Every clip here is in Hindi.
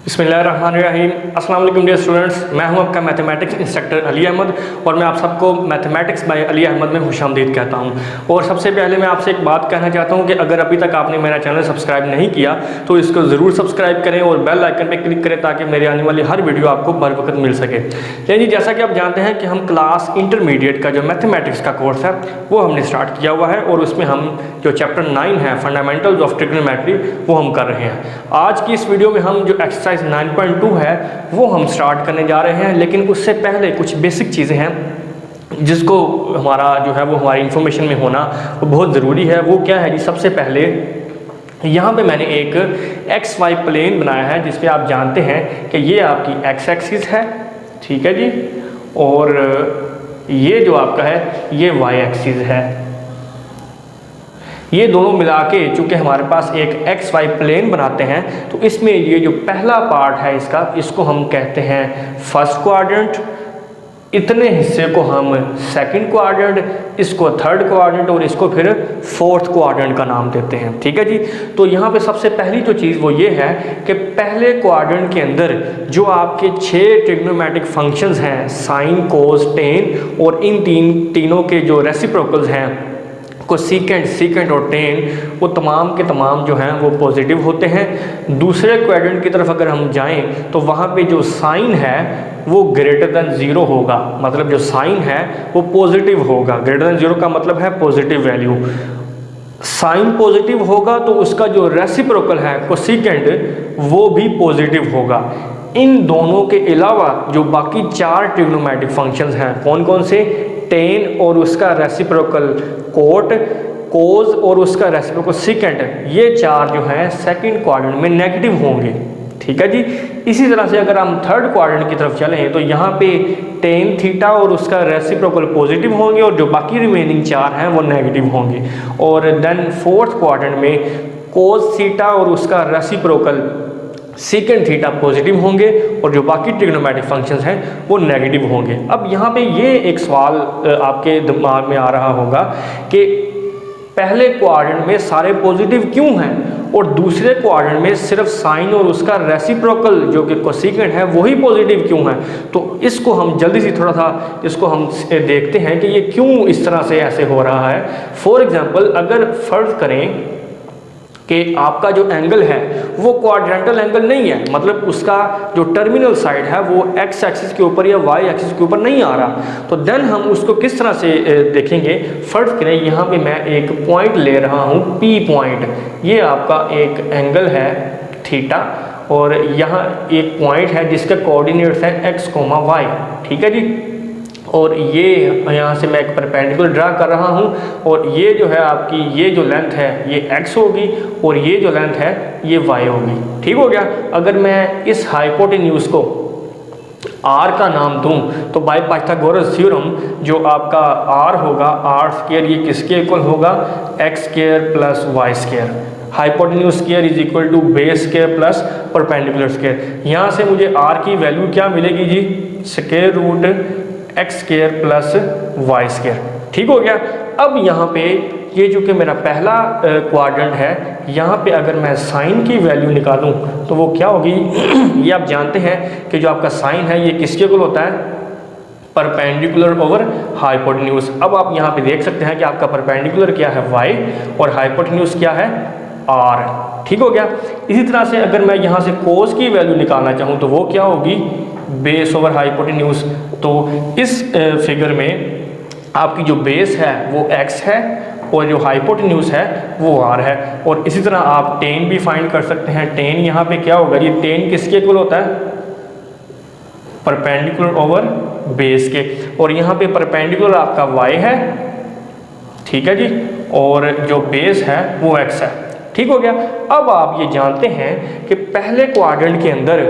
बिस्मिल्लाहिर्रहमानिर्रहीम। अस्सलाम वालेकुम डियर स्टूडेंट्स, मैं हूं आपका मैथमेटिक्स इंस्ट्रक्टर अली अहमद और मैं आप सबको मैथमेटिक्स बाय अली अहमद में खुशामदीद कहता हूं। और सबसे पहले मैं आपसे एक बात कहना चाहता हूं कि अगर अभी तक आपने मेरा चैनल सब्सक्राइब नहीं किया तो इसको ज़रूर सब्सक्राइब करें और बेल आइकन पर क्लिक करें ताकि मेरी आने वाली हर वीडियो आपको बर वक्त मिल सके। यानी जैसा कि आप जानते हैं कि हम क्लास इंटरमीडिएट का जो मैथमेटिक्स का कोर्स है वो हमने स्टार्ट किया हुआ है और उसमें हम जो चैप्टर 9 है फंडामेंटल्स ऑफ ट्रिग्नोमेट्री वो हम कर रहे हैं। आज की इस वीडियो में हम जो एक्सरसाइज 9.2 है वो हम स्टार्ट करने जा रहे हैं, लेकिन उससे पहले कुछ बेसिक चीज़ें हैं जिसको हमारा जो है वो हमारी इंफॉर्मेशन में होना वो बहुत ज़रूरी है। वो क्या है जी, सबसे पहले यहाँ पे मैंने एक एक्स वाई प्लेन बनाया है जिस पे आप जानते हैं कि ये आपकी एक्स एक्सिस है, ठीक है जी, और ये जो आपका है ये वाई एक्सिस है। ये दोनों मिला के चूँकि हमारे पास एक एक्स वाई प्लेन बनाते हैं तो इसमें ये जो पहला पार्ट है इसको हम कहते हैं फर्स्ट क्वाड्रेंट, इतने हिस्से को हम सेकंड क्वाड्रेंट, इसको थर्ड क्वाड्रेंट और इसको फिर फोर्थ क्वाड्रेंट का नाम देते हैं, ठीक है जी। तो यहाँ पे सबसे पहली जो चीज़ वो ये है कि पहले क्वाड्रेंट के अंदर जो आपके 6 ट्रिग्नोमेट्रिक फंक्शंस हैं साइन कोस टेन और इन तीनों के जो रेसिप्रोकल्स हैं कोसेकेंट और टेन वो तमाम के तमाम जो हैं वो पॉजिटिव होते हैं। दूसरे क्वाड्रेंट की तरफ अगर हम जाएं तो वहाँ पे जो साइन है वो ग्रेटर देन 0 होगा, मतलब जो साइन है वो पॉजिटिव होगा। ग्रेटर देन 0 का मतलब है पॉजिटिव वैल्यू। साइन पॉजिटिव होगा तो उसका जो रेसिप्रोकल है कोसेकेंट वो भी पॉजिटिव होगा। इन दोनों के अलावा जो बाकी 4 ट्रिग्नोमेट्रिक फंक्शंस हैं कौन कौन से, टेन और उसका रेसिप्रोकल कोट, कोज और उसका रेसिप्रोकल सेकेंट, ये 4 जो हैं सेकंड क्वाड्रेंट में नेगेटिव होंगे, ठीक है जी। इसी तरह से अगर हम थर्ड क्वाड्रेंट की तरफ चलें तो यहाँ पे टेन थीटा और उसका रेसिप्रोकल पॉजिटिव होंगे और जो बाकी रिमेनिंग 4 हैं वो नेगेटिव होंगे। और देन फोर्थ क्वाड्रेंट में कोस थीटा और उसका रेसिप्रोकल सेकेंड थीटा पॉजिटिव होंगे और जो बाकी ट्रिग्नोमेट्रिक फंक्शंस हैं वो नेगेटिव होंगे। अब यहाँ पे ये एक सवाल आपके दिमाग में आ रहा होगा कि पहले क्वाड्रेंट में सारे पॉजिटिव क्यों हैं और दूसरे क्वाड्रेंट में सिर्फ साइन और उसका रेसिप्रोकल जो कि कोसेकेंट है वही पॉजिटिव क्यों है। तो इसको हम जल्दी से थोड़ा सा इसको हम देखते हैं कि ये क्यों इस तरह से ऐसे हो रहा है। फॉर एग्जांपल अगर फर्ज करें कि आपका जो एंगल है वो क्वाड्रेंटल एंगल नहीं है, मतलब उसका जो टर्मिनल साइड है वो एक्स एक्सिस के ऊपर या वाई एक्सिस के ऊपर नहीं आ रहा, तो देन हम उसको किस तरह से देखेंगे। फर्ज करें यहाँ पे मैं एक पॉइंट ले रहा हूँ पी पॉइंट, ये आपका एक एंगल है थीटा और यहाँ एक पॉइंट है जिसके कोऑर्डिनेट्स हैं एक्स कोमा वाई, ठीक है जी। और ये यहाँ से मैं एक परपेंडिकुलर ड्रा कर रहा हूँ और ये जो है आपकी ये जो लेंथ है ये x होगी और ये जो लेंथ है ये y होगी, ठीक हो गया। अगर मैं इस हाइपोटेन्यूज को r का नाम दूं तो बाय पाइथागोरस थ्योरम जो आपका r होगा r स्क्वायर ये किसके इक्वल होगा, x square plus y square. Hypotenuse square is equal to base square plus perpendicular square. यहाँ से मुझे r की वैल्यू क्या मिलेगी जी, square root x square plus y square, ठीक हो गया। अब यहाँ पे ये जो कि मेरा पहला क्वाड्रेंट है यहाँ पे अगर मैं साइन की वैल्यू निकालूं तो वो क्या होगी ये आप जानते हैं कि जो आपका साइन है ये किसके इक्वल होता है, परपेंडिकुलर ओवर हाइपोटेन्यूज। अब आप यहाँ पे देख सकते हैं कि आपका परपेंडिकुलर क्या है y और हाइपोटेन्यूज क्या है r, ठीक हो गया। इसी तरह से अगर मैं यहाँ से कोस की वैल्यू निकालना चाहूँ तो वो क्या होगी, बेस ओवर हाइपोटेन्यूज। तो इस फिगर में आपकी जो बेस है वो x है और जो हाइपोटेन्यूज है वो r है। और इसी तरह आप टेन भी फाइंड कर सकते हैं। टेन यहाँ पे क्या होगा, ये टेन किसके इक्वल होता है, परपेंडिकुलर ओवर बेस के, और यहाँ पे परपेंडिकुलर आपका y है, ठीक है जी, और जो बेस है वो x है, ठीक हो गया। अब आप ये जानते हैं कि पहले क्वाड्रेंट के अंदर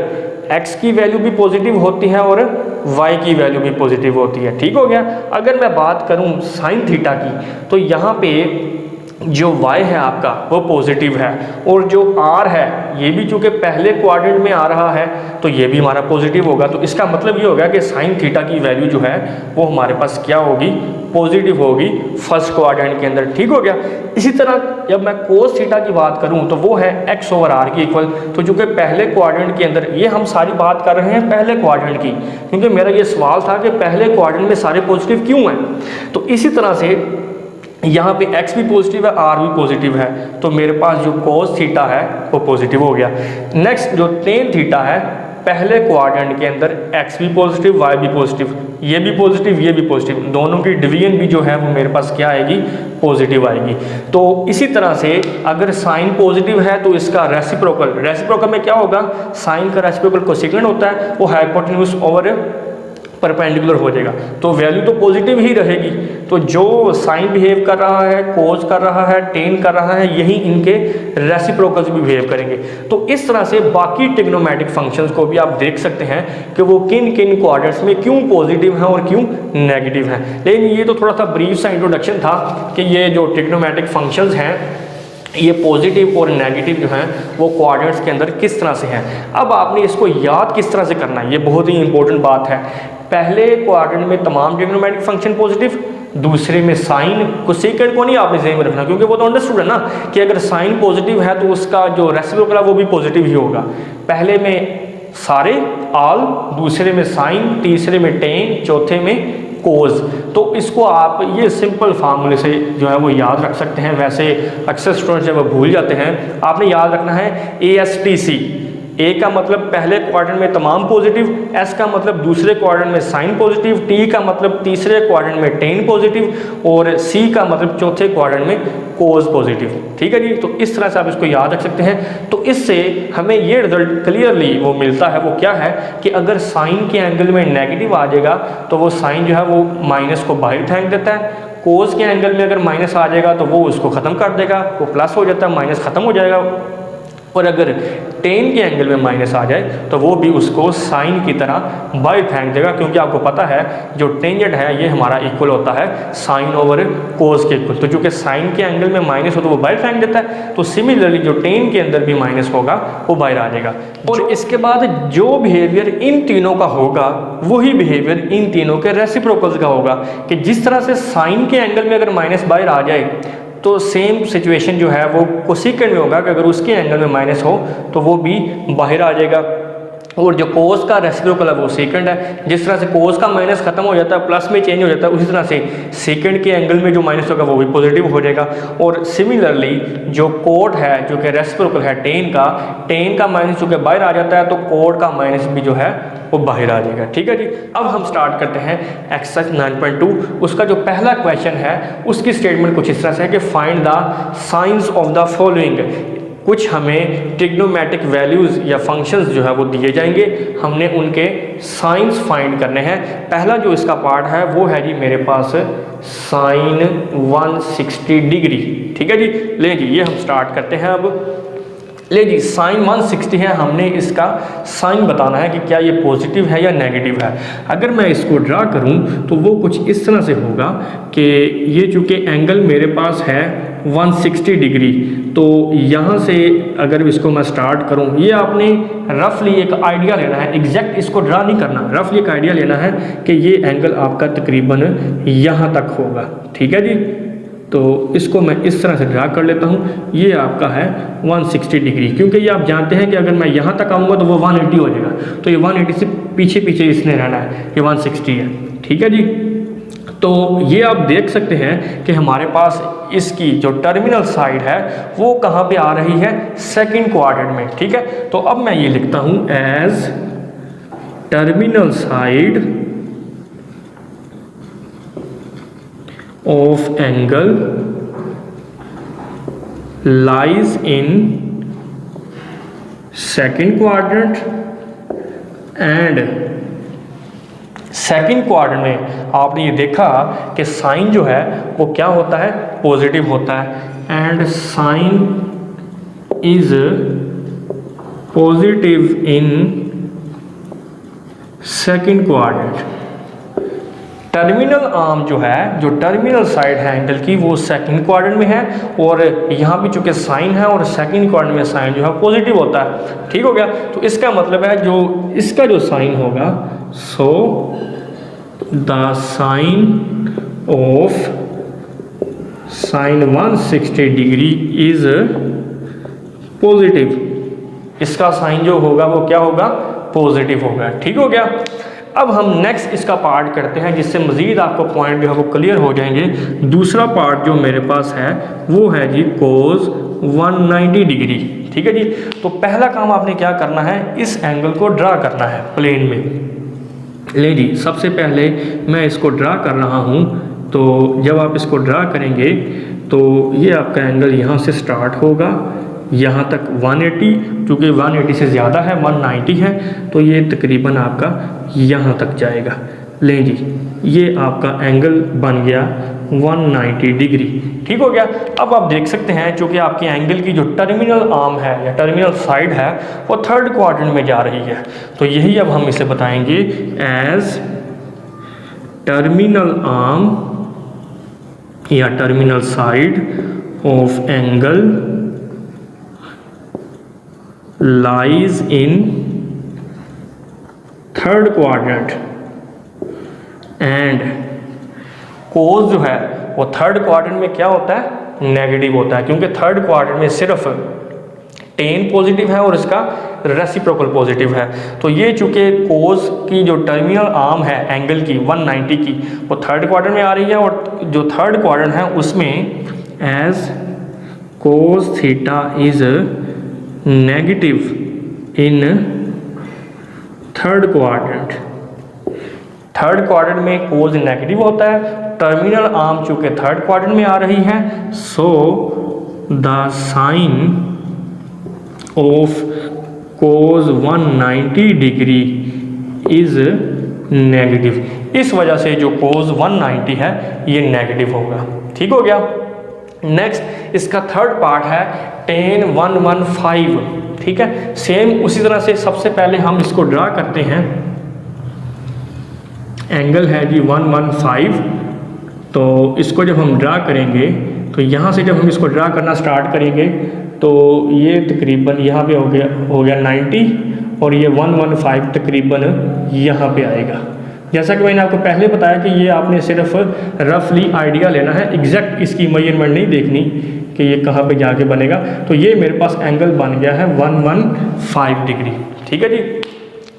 x की वैल्यू भी पॉजिटिव होती है और y की वैल्यू भी पॉजिटिव होती है, ठीक हो गया। अगर मैं बात करूं साइन थीटा की तो यहाँ पे जो y है आपका वो पॉजिटिव है, और जो r है ये भी चूँकि पहले क्वाड्रेंट में आ रहा है तो ये भी हमारा पॉजिटिव होगा। तो इसका मतलब ये होगा कि साइन थीटा की वैल्यू जो है वो हमारे पास क्या होगी, पॉजिटिव होगी फर्स्ट क्वाड्रेंट के अंदर। ठीक हो गया। इसी तरह जब मैं कोस थीटा की बात करूं तो वो है x/r की इक्वल। तो चूँकि पहले क्वाड्रेंट के अंदर, ये हम सारी बात कर रहे हैं पहले क्वाड्रेंट की, क्योंकि मेरा ये सवाल था कि पहले क्वाड्रेंट में सारे पॉजिटिव क्यों हैं। तो इसी तरह से यहाँ पे x भी पॉजिटिव है, r भी पॉजिटिव है, तो मेरे पास जो cos थीटा है वो पॉजिटिव हो गया। नेक्स्ट जो tan थीटा है, पहले क्वाड्रेंट के अंदर x भी पॉजिटिव, y भी पॉजिटिव, ये भी पॉजिटिव, ये भी पॉजिटिव, दोनों की डिवीजन भी जो है वो मेरे पास क्या आएगी, पॉजिटिव आएगी। तो इसी तरह से अगर साइन पॉजिटिव है तो इसका रेसिप्रोकल में क्या होगा, साइन का रेसिप्रोकल कोसेकेंट होता है, वो हाइपोटेन्यूज ओवर परपेंडिकुलर हो जाएगा, तो वैल्यू तो पॉजिटिव ही रहेगी। तो जो साइन बिहेव कर रहा है, कोस कर रहा है, टेन कर रहा है, यही इनके रेसिप्रोकल्स भी बिहेव करेंगे। तो इस तरह से बाकी ट्रिग्नोमेट्रिक फंक्शंस को भी आप देख सकते हैं कि वो किन किन क्वाड्रेंट्स में क्यों पॉजिटिव हैं और क्यों नेगेटिव हैं। लेकिन ये तो थोड़ा सा ब्रीफ सा इंट्रोडक्शन था कि ये जो ट्रिग्नोमेट्रिक फंक्शंस हैं ये पॉजिटिव और नेगेटिव जो हैं वो क्वाड्रेंट्स के अंदर किस तरह से हैं। अब आपने इसको याद किस तरह से करना है, ये बहुत ही इंपॉर्टेंट बात है। पहले क्वाड्रेंट में तमाम ट्रिग्नोमेट्रिक फंक्शन पॉजिटिव, दूसरे में साइन कोसेकेंट को नहीं आपने ज़हन में रखना, क्योंकि वो तो अंडरस्टूड है ना कि अगर साइन पॉजिटिव है तो उसका जो रेसिप्रोकल है वो भी पॉजिटिव ही होगा। पहले में सारे ऑल, दूसरे में साइन, तीसरे में टेन, चौथे में कोज। तो इसको आप ये सिंपल फार्मूले से जो है वो याद रख सकते हैं। वैसे अक्सर स्टूडेंट्स जब वो भूल जाते हैं, आपने याद रखना है ASTC। ए का मतलब पहले क्वाड्रेंट में तमाम पॉजिटिव, एस का मतलब दूसरे क्वाड्रेंट में साइन पॉजिटिव, टी का मतलब तीसरे क्वाड्रेंट में टेन पॉजिटिव, और सी का मतलब चौथे क्वाड्रेंट में कोज पॉजिटिव। ठीक है जी। तो इस तरह से आप इसको याद रख सकते हैं। तो इससे हमें ये रिजल्ट क्लियरली वो मिलता है, वो क्या है कि अगर साइन के एंगल में नेगेटिव आ जाएगा तो वो साइन जो है वो माइनस को बाहर फेंक देता है, कोज के एंगल में अगर माइनस आ जाएगा तो वो उसको ख़त्म कर देगा, वो प्लस हो जाता है, माइनस ख़त्म हो जाएगा। और अगर टेन के एंगल में माइनस आ जाए तो वो भी उसको साइन की तरह बाहर फेंक देगा, क्योंकि आपको पता है जो टेंजेंट है ये हमारा इक्वल होता है साइन ओवर कोस के इक्वल। तो चूँकि साइन के एंगल में माइनस हो तो वो बाहर फेंक देता है, तो सिमिलरली जो टेन के अंदर भी माइनस होगा वो बाहर आ जाएगा। और इसके बाद जो बिहेवियर इन तीनों का होगा वही बिहेवियर इन तीनों के रेसिप्रोकल्स का होगा, कि जिस तरह से साइन के एंगल में अगर माइनस बाहर आ जाए तो सेम सिचुएशन जो है वो कोसेकेंट में होगा कि अगर उसके एंगल में माइनस हो तो वो भी बाहर आ जाएगा। और जो कोस का रेसिप्रोकल है वो सेकंड है। जिस तरह से कोस का माइनस खत्म हो जाता है, प्लस में चेंज हो जाता है, उसी तरह से सेकंड के एंगल में जो माइनस होगा वो भी पॉजिटिव हो जाएगा। और सिमिलरली जो कोट है जो कि रेसिप्रोकल है टेन का माइनस जो कि बाहर आ जाता है, तो कोट का माइनस भी जो है वो बाहर आ जाएगा। ठीक है जी। अब हम स्टार्ट करते हैं एक्सरसाइज 9.2। उसका जो पहला क्वेश्चन है उसकी स्टेटमेंट कुछ इस तरह से है कि find the science of the following. कुछ हमें ट्रिग्नोमेट्रिक वैल्यूज़ या फंक्शंस जो है वो दिए जाएंगे, हमने उनके साइंस फाइंड करने हैं। पहला जो इसका पार्ट है वो है जी मेरे पास साइन 160 डिग्री। ठीक है जी। ले जी ये हम स्टार्ट करते हैं। अब ले जी साइन 160 है, हमने इसका साइन बताना है कि क्या ये पॉजिटिव है या नेगेटिव है। अगर मैं इसको ड्रा करूं तो वो कुछ इस तरह से होगा कि ये चूँकि एंगल मेरे पास है 160 डिग्री, तो यहाँ से अगर इसको मैं स्टार्ट करूँ, ये आपने रफली एक आइडिया लेना है, एग्जैक्ट इसको ड्रा नहीं करना, रफली एक आइडिया लेना है कि ये एंगल आपका तकरीबन यहाँ तक होगा। ठीक है जी। तो इसको मैं इस तरह से ड्रा कर लेता हूँ। ये आपका है 160 डिग्री, क्योंकि ये आप जानते हैं कि अगर मैं यहाँ तक आऊँगा तो वो 180 हो जाएगा, तो ये 180 से पीछे पीछे इसने रहना है, ये 160 है। ठीक है जी। तो ये आप देख सकते हैं कि हमारे पास इसकी जो टर्मिनल साइड है वो कहाँ पे आ रही है, सेकंड क्वाड्रेंट में। ठीक है। तो अब मैं ये लिखता हूँ as terminal side of angle lies in second quadrant and second quadrant में आपने ये देखा कि साइन जो है वो क्या होता है, पॉजिटिव होता है। And sine is positive in second quadrant. Terminal arm जो है, जो टर्मिनल साइड है एंगल की, वो सेकंड क्वाड्रेंट में है और यहाँ भी चूंकि साइन है और सेकंड क्वाड्रेंट में साइन जो है पॉजिटिव होता है। ठीक हो गया। तो इसका मतलब है जो इसका जो साइन होगा, so the sine of sine 160 degree is positive. इसका साइन जो होगा वो क्या होगा, पॉजिटिव होगा। ठीक हो गया। अब हम नेक्स्ट इसका पार्ट करते हैं जिससे मज़ीद आपको पॉइंट जो है वो क्लियर हो जाएंगे। दूसरा पार्ट जो मेरे पास है वो है जी कोस 190 डिग्री। ठीक है जी। तो पहला काम आपने क्या करना है, इस एंगल को ड्रा करना है प्लेन में। ले जी, सबसे पहले मैं इसको ड्रा कर रहा हूँ। तो जब आप इसको ड्रा करेंगे तो ये आपका एंगल यहाँ से स्टार्ट होगा यहाँ तक 180, क्योंकि 180 से ज़्यादा है, 190 है, तो ये तकरीबन आपका यहाँ तक जाएगा। लें जी, ये आपका एंगल बन गया 190 डिग्री। ठीक हो गया। अब आप देख सकते हैं चूँकि आपके एंगल की जो टर्मिनल आर्म है या टर्मिनल साइड है वो थर्ड क्वाड्रेंट में जा रही है। तो यही अब हम इसे बताएंगे एज टर्मिनल आर्म या terminal side of angle lies in third quadrant and cos जो है वो थर्ड क्वाड्रेंट में क्या होता है, नेगेटिव होता है, क्योंकि थर्ड क्वाड्रेंट में सिर्फ टेन पॉजिटिव है और इसका रेसिप्रोकल पॉजिटिव है। तो ये चूंकि कोस की जो टर्मिनल आर्म है एंगल की 190 की वो थर्ड क्वाड्रेंट में आ रही है और जो थर्ड क्वाड्रेंट है उसमें as cos theta is negative in third quadrant. Third quadrant में कोस नेगेटिव होता है, टर्मिनल आर्म चूंकि थर्ड क्वाड्रेंट में आ रही है, so the sine of cos 190 degree is negative. इस वजह से जो कोस 190 है ये नेगेटिव होगा। ठीक हो गया। नेक्स्ट इसका थर्ड पार्ट है tan 115। ठीक है। सेम उसी तरह से सबसे पहले हम इसको ड्रा करते हैं। एंगल है जी 115। तो इसको जब हम ड्रा करेंगे तो यहाँ से जब हम इसको ड्रा करना स्टार्ट करेंगे तो ये तकरीबन यहाँ पे हो गया 90 और ये 115 तकरीबन यहाँ पे आएगा। जैसा कि मैंने आपको पहले बताया कि ये आपने सिर्फ रफली आइडिया लेना है, एग्जैक्ट इसकी मेजरमेंट नहीं देखनी कि ये कहाँ पे जाके बनेगा। तो ये मेरे पास एंगल बन गया है 115 डिग्री। ठीक है जी।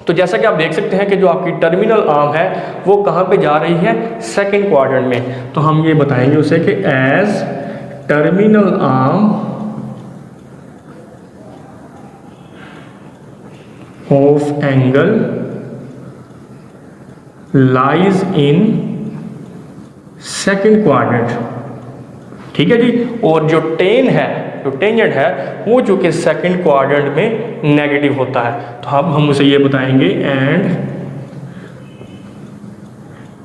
तो जैसा कि आप देख सकते हैं कि जो आपकी टर्मिनल आर्म है वो कहाँ पे जा रही है, सेकंड क्वाड्रेंट में। तो हम ये बताएंगे उसे कि as terminal arm of angle lies in second quadrant. ठीक है जी। और जो टेन है, जो टेंजेंट है वो जो कि सेकंड क्वाड्रेंट में नेगेटिव होता है। तो अब हम उसे ये बताएंगे and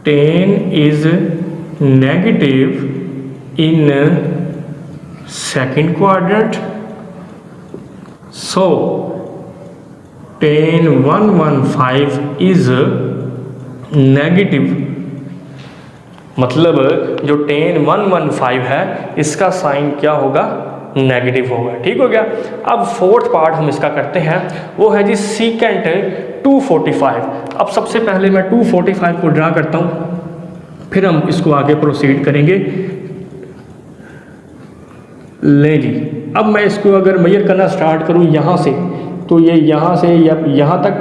ten is negative in second quadrant, so tan 115 is negative. मतलब जो tan 115 है इसका साइन क्या होगा, नेगेटिव होगा। ठीक हो गया। अब फोर्थ पार्ट हम इसका करते हैं, वो है जी सीकेंट 245। अब सबसे पहले मैं 245 को ड्रा करता हूँ, फिर हम इसको आगे प्रोसीड करेंगे। ले जी, अब मैं इसको अगर मेजर करना स्टार्ट करूँ यहाँ से, तो ये यहाँ से या यहाँ तक,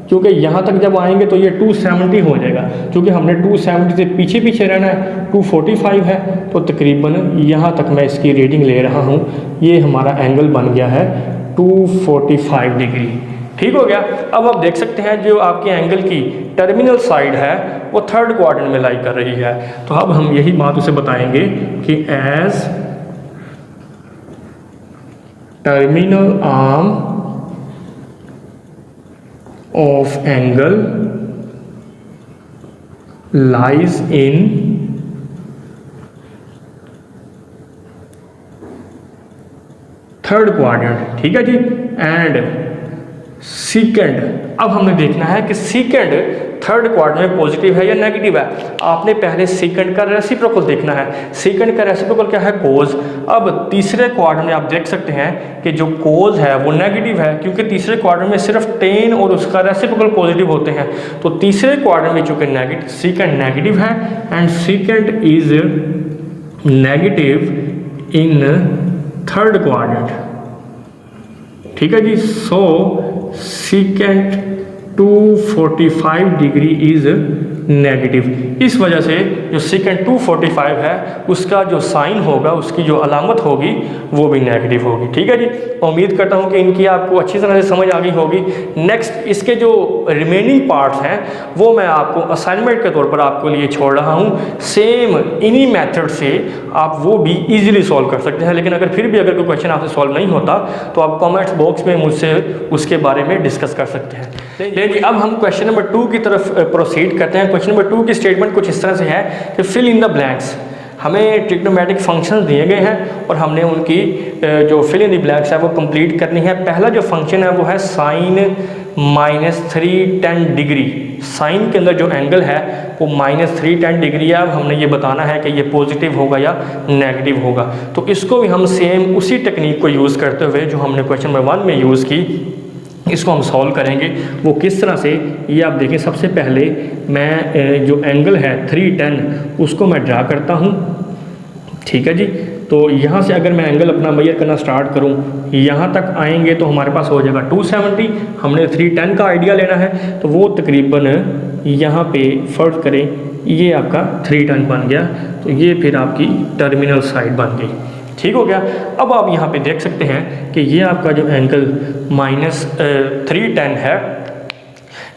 क्योंकि यहाँ तक जब आएंगे तो ये 270 हो जाएगा। क्योंकि हमने 270 से पीछे पीछे रहना है, 245 है, तो तकरीबन यहाँ तक मैं इसकी रीडिंग ले रहा हूँ। ये हमारा एंगल बन गया है 245 डिग्री। ठीक हो गया। अब आप देख सकते हैं जो आपके एंगल की टर्मिनल साइड है वो थर्ड क्वाड्रेंट में लाई कर रही है। तो अब हम यही बात उसे बताएंगे कि as terminal arm of angle lies in third quadrant. ठीक है जी। एंड सीकेंड, अब हमें देखना है कि सीकेंड थर्ड क्वाड्रेंट में पॉजिटिव है या नेगेटिव है। आपने पहले सेकंड का रेसिप्रोकल देखना है। सेकंड का रेसिप्रोकल क्या है? कोज। अब तीसरे क्वाड्रेंट में आप देख सकते हैं कि जो कोज है वो नेगेटिव है, क्योंकि तीसरे क्वाड्रेंट में सिर्फ टेन और उसका रेसिप्रोकल पॉजिटिव होते हैं। तो तीसरे क्वाड्रेंट में चूंकि सेकंड नेगेटिव है and secant is negative in third quadrant, ठीक है जी। So secant 245 degree is negative. इस वजह से जो सेकंड 245 है उसका जो साइन होगा, उसकी जो अलामत होगी वो भी नेगेटिव होगी, ठीक है जी। उम्मीद करता हूँ कि इनकी आपको अच्छी तरह से समझ आ गई होगी। नेक्स्ट इसके जो रिमेनिंग पार्ट्स हैं वो मैं आपको असाइनमेंट के तौर पर आपको लिए छोड़ रहा हूँ। सेम इन्हीं मेथड से आप वो भी ईजिली सॉल्व कर सकते हैं। लेकिन अगर फिर भी अगर कोई क्वेश्चन आपसे सॉल्व नहीं होता तो आप कॉमेंट्स बॉक्स में मुझसे उसके बारे में डिस्कस कर सकते हैं। लेकिन अब हम क्वेश्चन नंबर 2 की तरफ प्रोसीड करते हैं। क्वेश्चन नंबर 2 की स्टेटमेंट कुछ इस तरह से है कि फिल इन द ब्लैंक्स। हमें ट्रिग्नोमेट्रिक फंक्शंस दिए गए हैं और हमने उनकी जो फिल इन द ब्लैंक्स है वो कंप्लीट करनी है। पहला जो फंक्शन है वो है साइन -310 डिग्री। साइन के अंदर जो एंगल है वो -310 डिग्री है। अब हमने ये बताना है कि ये पॉजिटिव होगा या नेगेटिव होगा। तो इसको भी हम सेम उसी टेक्निक को यूज़ करते हुए जो हमने क्वेश्चन नंबर 1 में यूज़ की, इसको हम सॉल्व करेंगे। वो किस तरह से, ये आप देखें। सबसे पहले मैं जो एंगल है 310 उसको मैं ड्रा करता हूँ, ठीक है जी। तो यहाँ से अगर मैं एंगल अपना मेजर करना स्टार्ट करूँ, यहाँ तक आएंगे तो हमारे पास हो जाएगा 270। हमने 310 का आइडिया लेना है तो वो तकरीबन यहाँ पे फर्ज करें, ये आपका 310 बन गया। तो ये फिर आपकी टर्मिनल साइड बन गई, ठीक हो गया। अब आप यहाँ पे देख सकते हैं कि ये आपका जो एंगल -310 है,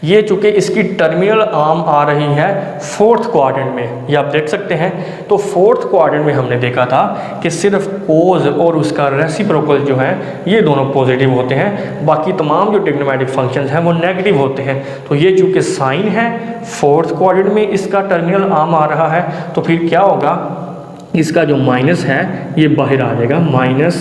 ये चूँकि इसकी टर्मिनल आर्म आ रही है फोर्थ क्वाड्रेंट में, ये आप देख सकते हैं। तो फोर्थ क्वाड्रेंट में हमने देखा था कि सिर्फ कोज और उसका रेसिप्रोकल जो है ये दोनों पॉजिटिव होते हैं, बाकी तमाम जो ट्रिग्नोमेट्रिक फंक्शंस हैं वो नेगेटिव होते हैं। तो ये चूँकि साइन है, फोर्थ क्वाड्रेंट में इसका टर्मिनल आर्म आ रहा है, तो फिर क्या होगा, इसका जो माइनस है ये बाहर आ जाएगा, माइनस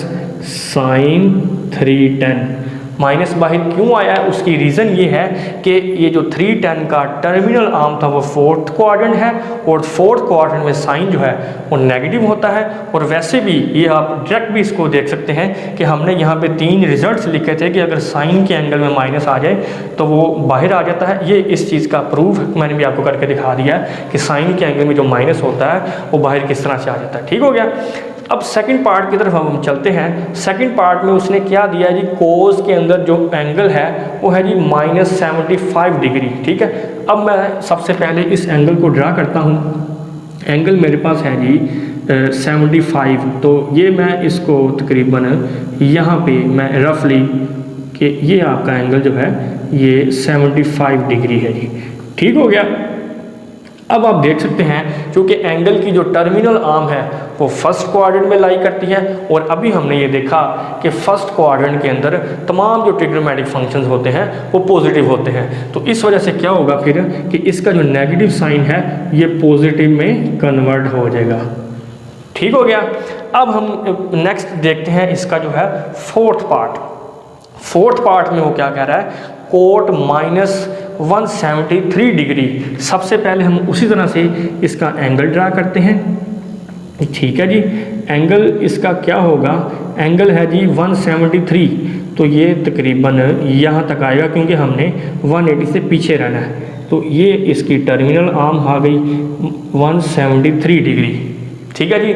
साइन 310। माइनस बाहर क्यों आया है, उसकी रीज़न ये है कि ये जो 310 का टर्मिनल आर्म था वो फोर्थ क्वाड्रेंट है, और फोर्थ क्वाड्रेंट में साइन जो है वो नेगेटिव होता है। और वैसे भी ये आप डायरेक्ट भी इसको देख सकते हैं कि हमने यहाँ पे 3 रिजल्ट्स लिखे थे कि अगर साइन के एंगल में माइनस आ जाए तो वो बाहर आ जाता है। ये इस चीज़ का प्रूफ मैंने भी आपको करके दिखा दिया है कि साइन के एंगल में जो माइनस होता है वो बाहर किस तरह से आ जाता है, ठीक हो गया। अब सेकंड पार्ट की तरफ हम चलते हैं। सेकंड पार्ट में उसने क्या दिया जी, कोस के अंदर जो एंगल है वो है जी -75 डिग्री, ठीक है। अब मैं सबसे पहले इस एंगल को ड्रा करता हूँ। एंगल मेरे पास है जी 75, तो ये मैं इसको तकरीबन यहाँ पे मैं रफली कि ये आपका एंगल जो है ये 75 डिग्री है जी, ठीक हो गया। अब आप देख सकते हैं क्योंकि एंगल की जो टर्मिनल आर्म है वो फर्स्ट क्वाड्रेंट में लाई करती है, और अभी हमने ये देखा कि फर्स्ट क्वाड्रेंट के अंदर तमाम जो ट्रिग्नोमेट्रिक फंक्शंस होते हैं वो पॉजिटिव होते हैं। तो इस वजह से क्या होगा फिर कि इसका जो नेगेटिव साइन है ये पॉजिटिव में कन्वर्ट हो जाएगा, ठीक हो गया। अब हम नेक्स्ट देखते हैं इसका जो है फोर्थ पार्ट। फोर्थ पार्ट में वो क्या कह रहा है, कोट -173 डिग्री। सबसे पहले हम उसी तरह से इसका एंगल ड्रा करते हैं, ठीक है जी। एंगल इसका क्या होगा, एंगल है जी 173, तो ये तकरीबन यहाँ तक आएगा क्योंकि हमने 180 से पीछे रहना है। तो ये इसकी टर्मिनल आर्म आ गई 173 डिग्री, ठीक है जी।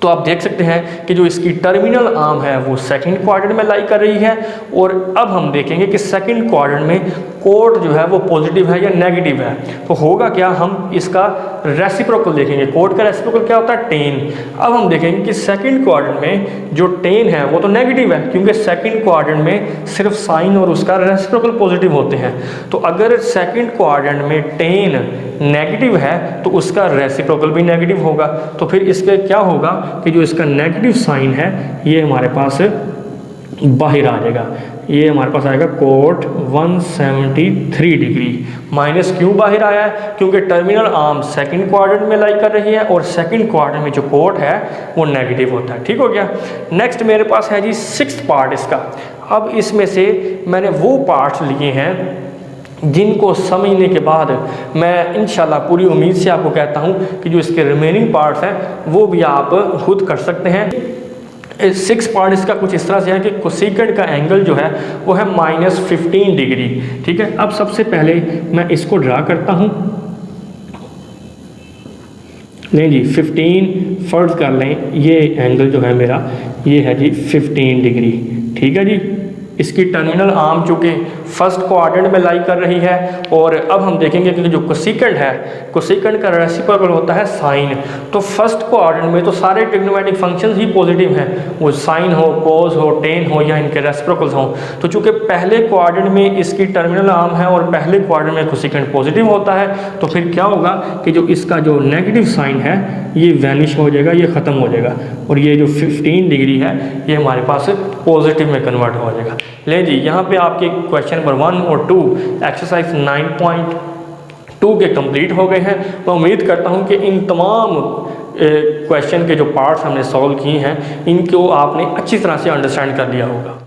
तो आप देख सकते हैं कि जो इसकी टर्मिनल आर्म है वो सेकंड क्वाड्रेंट में लाई कर रही है। और अब हम देखेंगे कि सेकंड क्वाड्रेंट में कोट जो है वो पॉजिटिव है या नेगेटिव है। तो होगा क्या, हम इसका रेसिप्रोकल देखेंगे। कोट का रेसिप्रोकल क्या होता है, टेन। अब हम देखेंगे कि सेकंड क्वाड्रेंट में जो टेन है वो तो नेगेटिव है, क्योंकि सेकंड क्वाड्रेंट में सिर्फ साइन और उसका रेसिप्रोकल पॉजिटिव होते हैं। तो अगर सेकंड क्वाड्रेंट में टेन नेगेटिव है तो उसका रेसिप्रोकल भी नेगेटिव होगा। तो फिर इसके क्या होगा कि जो इसका नेगेटिव साइन है ये हमारे पास बाहर आ जाएगा। ये हमारे पास आएगा कोट 173 डिग्री। माइनस क्यों बाहर आया है, क्योंकि टर्मिनल आर्म सेकंड क्वाड्रेंट में लाई कर रही है और सेकंड क्वाड्रेंट में जो कोट है वो नेगेटिव होता है, ठीक हो गया। नेक्स्ट मेरे पास है जी सिक्स्थ पार्ट इसका। अब इसमें से मैंने वो पार्ट्स लिए हैं जिनको समझने के बाद मैं इंशाल्लाह पूरी उम्मीद से आपको कहता हूँ कि जो इसके रिमेनिंग पार्ट्स हैं वो भी आप खुद कर सकते हैं। 6 पार्ट इसका कुछ इस तरह से है कि कोसेकेंट का एंगल जो है वो है -15 डिग्री। ठीक है, अब सबसे पहले मैं इसको ड्रा करता हूँ। नहीं जी, 15 फर्ज कर लें, ये एंगल जो है मेरा ये है जी 15 डिग्री। ठीक है जी, इसकी टर्मिनल आर्म चूँकि फर्स्ट क्वाड्रेंट में लाई कर रही है, और अब हम देखेंगे कि जो कोसेकेंट है, कोसेकेंट का रेसिप्रोकल होता है साइन। तो फर्स्ट क्वाड्रेंट में तो सारे ट्रिग्नोमेट्रिक फंक्शंस ही पॉजिटिव हैं, वो साइन हो, कोस हो, टेन हो या इनके रेसिप्रोकल्स हों। तो चूँकि पहले क्वाड्रेंट में इसकी टर्मिनल आर्म है और पहले क्वाड्रेंट में कोसेकेंट पॉजिटिव होता है, तो फिर क्या होगा कि जो इसका जो नेगेटिव साइन है ये वैनिश हो जाएगा, ये ख़त्म हो जाएगा, और ये जो 15 डिग्री है ये हमारे पास पॉजिटिव में कन्वर्ट हो जाएगा। ले जी, यहाँ पे आपके क्वेश्चन नंबर 1 और 2 एक्सरसाइज 9.2 के कंप्लीट हो गए हैं। मैं उम्मीद करता हूँ कि इन तमाम क्वेश्चन के जो पार्ट्स हमने सॉल्व किए हैं इनको आपने अच्छी तरह से अंडरस्टैंड कर लिया होगा।